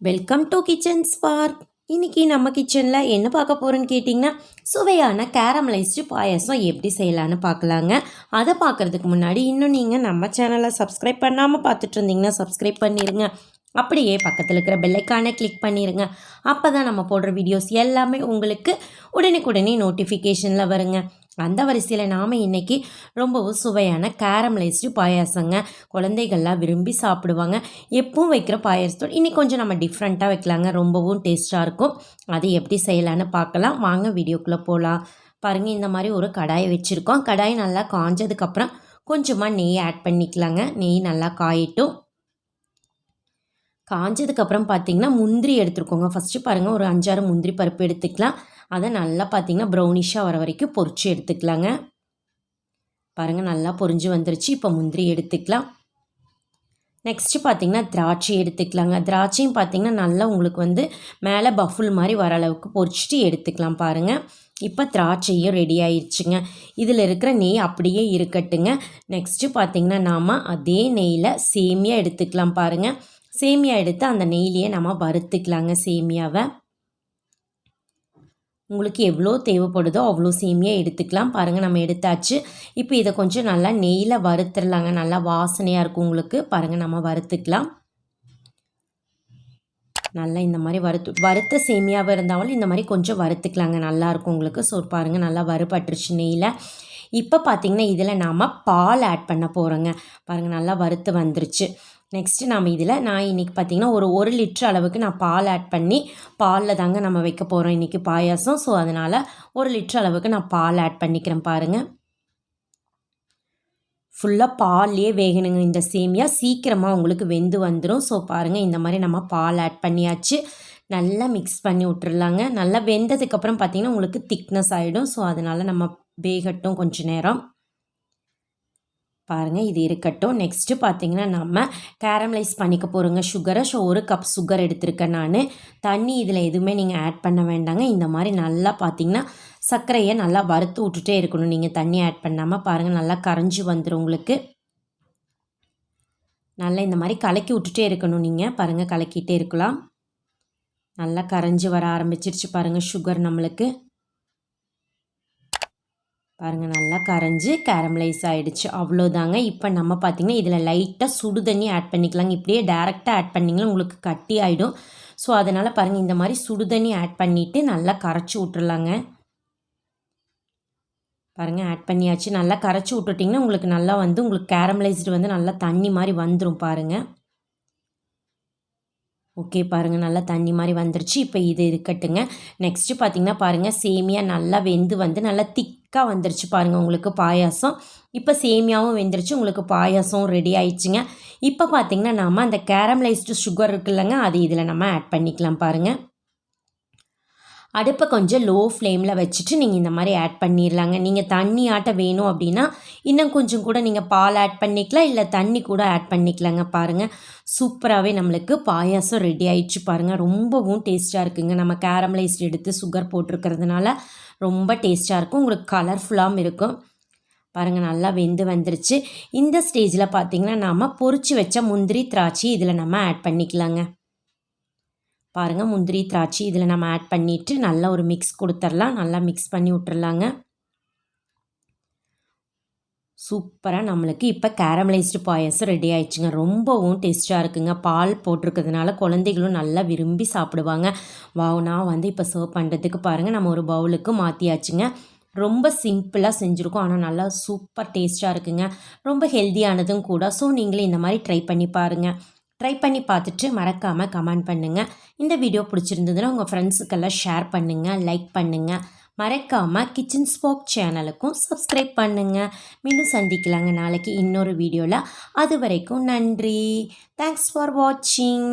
Welcome to kitchen spark. இன்றைக்கி நம்ம கிச்சனில் என்ன பார்க்க போகிறோன்னு கேட்டிங்கன்னா, சுவையான கேரமலைஸ்டு பாயாசம் எப்படி செய்யலான்னு பார்க்கலாங்க. அதை பார்க்குறதுக்கு முன்னாடி இன்னும் நீங்கள் நம்ம சேனலை சப்ஸ்கிரைப் பண்ணாமல் பார்த்துட்டு இருந்தீங்கன்னா சப்ஸ்கிரைப் பண்ணிடுங்க. அப்படியே பக்கத்தில் இருக்கிற பெல்லைக்கானை கிளிக் பண்ணிடுங்க. அப்போ தான் நம்ம போடுற வீடியோஸ் எல்லாமே உங்களுக்கு உடனே நோட்டிஃபிகேஷனில் வருங்க. அந்த வரிசையில் நாம் இன்றைக்கி ரொம்பவும் சுவையான கேரமலைஸ்டு பாயாசங்க. குழந்தைகள்லாம் விரும்பி சாப்பிடுவாங்க. எப்பவும் வைக்கிற பாயாசத்தோடு இன்றைக்கி கொஞ்சம் நம்ம டிஃப்ரெண்ட்டாக வைக்கலாங்க. ரொம்பவும் டேஸ்ட்டாக இருக்கும். அது எப்படி செய்யலான்னு பார்க்கலாம். வாங்க வீடியோக்குள்ளே போகலாம். பாருங்கள், இந்த மாதிரி ஒரு கடாயை வச்சுருக்கோம். கடாய் நல்லா காஞ்சதுக்கப்புறம் கொஞ்சமாக நெய் ஆட் பண்ணிக்கலாங்க. நெய் நல்லா காயட்டும். காஞ்சதுக்கப்புறம் பார்த்திங்கன்னா முந்திரி எடுத்துருக்கோங்க. ஃபஸ்ட்டு பாருங்கள், ஒரு 5-6 முந்திரி பருப்பு எடுத்துக்கலாம். அதை நல்லா பார்த்திங்கன்னா ப்ரௌனிஷாக வர வரைக்கும் பொரிச்சு எடுத்துக்கலாங்க. பாருங்கள், நல்லா பொரிஞ்சு வந்துருச்சு. இப்போ முந்திரி எடுத்துக்கலாம். நெக்ஸ்ட்டு பார்த்திங்கன்னா திராட்சை எடுத்துக்கலாங்க. திராட்சையும் பார்த்திங்கன்னா நல்லா உங்களுக்கு மேலே பஃபுல் மாதிரி வர அளவுக்கு பொரிச்சிட்டு எடுத்துக்கலாம். பாருங்கள், இப்போ திராட்சையும் ரெடி ஆயிடுச்சுங்க. இதில் இருக்கிற நெய் அப்படியே இருக்கட்டுங்க. நெக்ஸ்ட்டு பார்த்திங்கன்னா நாம் அதே நெய்யில் சேமியா எடுத்துக்கலாம். பாருங்கள், சேமியா எடுத்து அந்த நெய்லேயே நம்ம வறுத்துக்கலாங்க. சேமியாவை உங்களுக்கு எவ்வளோ தேவைப்படுதோ அவ்வளோ சேமியா எடுத்துக்கலாம். பாருங்கள், நம்ம எடுத்தாச்சு. இப்போ இதை கொஞ்சம் நல்லா நெய்யில் வறுத்துடலாங்க. நல்லா வாசனையாக இருக்கும் உங்களுக்கு. பாருங்கள், நம்ம வறுத்துக்கலாம். நல்லா இந்த மாதிரி வறுத்த சேமியாவாக இருந்தாலும் இந்த மாதிரி கொஞ்சம் வறுத்துக்கலாங்க. நல்லாயிருக்கும் உங்களுக்கு. ஸோ பாருங்கள், நல்லா வறுபட்டுருச்சு நெய்யில். இப்போ பார்த்திங்கன்னா இதில் நாம் பால் ஆட் பண்ண போகிறோங்க. பாருங்கள், நல்லா வறுத்து வந்துருச்சு. நெக்ஸ்ட்டு நம்ம இதில் நான் இன்றைக்கி பார்த்திங்கன்னா ஒரு லிட்டர் அளவுக்கு நான் பால் ஆட் பண்ணி பாலில் தாங்க நம்ம வைக்க போகிறோம் இன்றைக்கி பாயாசம். ஸோ அதனால் 1 லிட்டர் அளவுக்கு நான் பால் ஆட் பண்ணிக்கிறேன். பாருங்கள், ஃபுல்லாக பால்லையே வேகணுங்க. இந்த சேமியா சீக்கிரமாக உங்களுக்கு வெந்து வந்துடும். ஸோ பாருங்கள், இந்த மாதிரி நம்ம பால் ஆட் பண்ணியாச்சு. நல்லா மிக்ஸ் பண்ணி விட்டுறலாங்க. நல்லா வெந்ததுக்கப்புறம் பார்த்திங்கன்னா உங்களுக்கு திக்னஸ் ஆகிடும். ஸோ அதனால் நம்ம வேகட்டும் கொஞ்சம் நேரம். பாருங்கள், இது இருக்கட்டும். நெக்ஸ்ட்டு பார்த்திங்கன்னா நம்ம கேரமலைஸ் பண்ணிக்க போகிறோங்க சுகரை. ஸோ 1 கப் சுகர் எடுத்திருக்கேன் நான். தண்ணி இதில் எதுவுமே நீங்கள் ஆட் பண்ண வேண்டாங்க. இந்த மாதிரி நல்லா பார்த்திங்கன்னா சர்க்கரையை நல்லா வறுத்து விட்டுட்டே இருக்கணும். நீங்கள் தண்ணி ஆட் பண்ணாமல். பாருங்கள், நல்லா கரைஞ்சி வந்துடும் உங்களுக்கு. நல்லா இந்த மாதிரி கலக்கி விட்டுட்டே இருக்கணும் நீங்கள். பாருங்கள், கலக்கிட்டே இருக்கலாம். நல்லா கரைஞ்சி வர ஆரம்பிச்சிருச்சு பாருங்கள் சுகர் நம்மளுக்கு. பாருங்கள், நல்லா கரைஞ்சி கேரமலைஸ் ஆகிடுச்சு. அவ்வளோதாங்க. இப்போ நம்ம பார்த்திங்கன்னா இதில் லைட்டாக சுடு தண்ணி ஆட் பண்ணிக்கலாங்க. இப்படியே டேரெக்டாக ஆட் பண்ணிங்கன்னா உங்களுக்கு கட்டி ஆகிடும். ஸோ அதனால் பாருங்கள், இந்த மாதிரி சுடு தண்ணி ஆட் பண்ணிவிட்டு நல்லா கரைச்சி விட்டுறலாங்க. பாருங்கள், ஆட் பண்ணியாச்சு. நல்லா கரைச்சி விட்டுட்டிங்கன்னா உங்களுக்கு நல்லா உங்களுக்கு கேரமலைஸ்டு நல்லா தண்ணி மாதிரி வந்துடும். பாருங்கள், ஓகே. பாருங்கள், நல்லா தண்ணி மாதிரி வந்துருச்சு. இப்போ இது இருக்கட்டுங்க. நெக்ஸ்ட்டு பார்த்திங்கன்னா பாருங்கள், சேமியா நல்லா வெந்து நல்லா திக்காக வந்துருச்சு பாருங்கள் உங்களுக்கு பாயாசம். இப்போ சேமியாவும் வெந்துருச்சு, உங்களுக்கு பாயாசம் ரெடி ஆயிடுச்சுங்க. இப்போ பார்த்திங்கன்னா நாம் அந்த கேரமலைஸ்டு சுகர் இருக்குல்லங்க, அது இதில் நம்ம ஆட் பண்ணிக்கலாம். பாருங்கள், அடுப்பை கொஞ்சம் லோ ஃப்ளேமில் வச்சுட்டு நீங்கள் இந்த மாதிரி ஆட் பண்ணிடலாங்க. நீங்கள் தண்ணி ஆட்ட வேணும் அப்படின்னா இன்னும் கொஞ்சம் கூட நீங்கள் பால் ஆட் பண்ணிக்கலாம், இல்லை தண்ணி கூட ஆட் பண்ணிக்கலாங்க. பாருங்கள், சூப்பராகவே நம்மளுக்கு பாயாசம் ரெடி ஆயிடுச்சு. பாருங்கள், ரொம்பவும் டேஸ்ட்டாக இருக்குங்க. நம்ம கேரமலைஸ்டு எடுத்து சுகர் போட்டிருக்கிறதுனால ரொம்ப டேஸ்ட்டாக இருக்கும். உங்களுக்கு கலர்ஃபுல்லாகவும் இருக்கும். பாருங்கள், நல்லா வெந்து வந்துருச்சு. இந்த ஸ்டேஜில் பார்த்திங்கன்னா நாம் பொரிச்சு வச்ச முந்திரி திராட்சை இதில் நம்ம ஆட் பண்ணிக்கலாங்க. பாருங்கள், முந்திரி திராட்சை இதில் நம்ம ஆட் பண்ணிவிட்டு நல்லா ஒரு மிக்ஸ் கொடுத்துடலாம். நல்லா மிக்ஸ் பண்ணி விட்டுறலாங்க. சூப்பராக நம்மளுக்கு இப்போ கேரமலைஸ்டு பாயாசம் ரெடி ஆயிடுச்சுங்க. ரொம்பவும் டேஸ்ட்டாக இருக்குங்க. பால் போட்டிருக்கிறதுனால குழந்தைகளும் நல்லா விரும்பி சாப்பிடுவாங்க. நான் இப்போ சர்வ் பண்ணுறதுக்கு பாருங்கள், நம்ம ஒரு பவுலுக்கு மாற்றியாச்சுங்க. ரொம்ப சிம்பிளாக செஞ்சுருக்கோம், ஆனால் நல்லா சூப்பர் டேஸ்ட்டாக இருக்குங்க. ரொம்ப ஹெல்த்தியானதும் கூட. ஸோ நீங்களே இந்த மாதிரி ட்ரை பண்ணி பாருங்கள். ட்ரை பண்ணி பார்த்துட்டு மறக்காமல் கமெண்ட் பண்ணுங்கள். இந்த வீடியோ பிடிச்சிருந்ததுன்னா உங்கள் ஃப்ரெண்ட்ஸுக்கெல்லாம் ஷேர் பண்ணுங்கள், லைக் பண்ணுங்கள். மறக்காமல் கிச்சன் ஸ்பார்க் சேனலுக்கும் சப்ஸ்கிரைப் பண்ணுங்கள். மீண்டும் சந்திக்கலாங்க நாளைக்கு இன்னொரு வீடியோவில். அது வரைக்கும் நன்றி. தேங்க்ஸ் ஃபார் வாட்சிங்.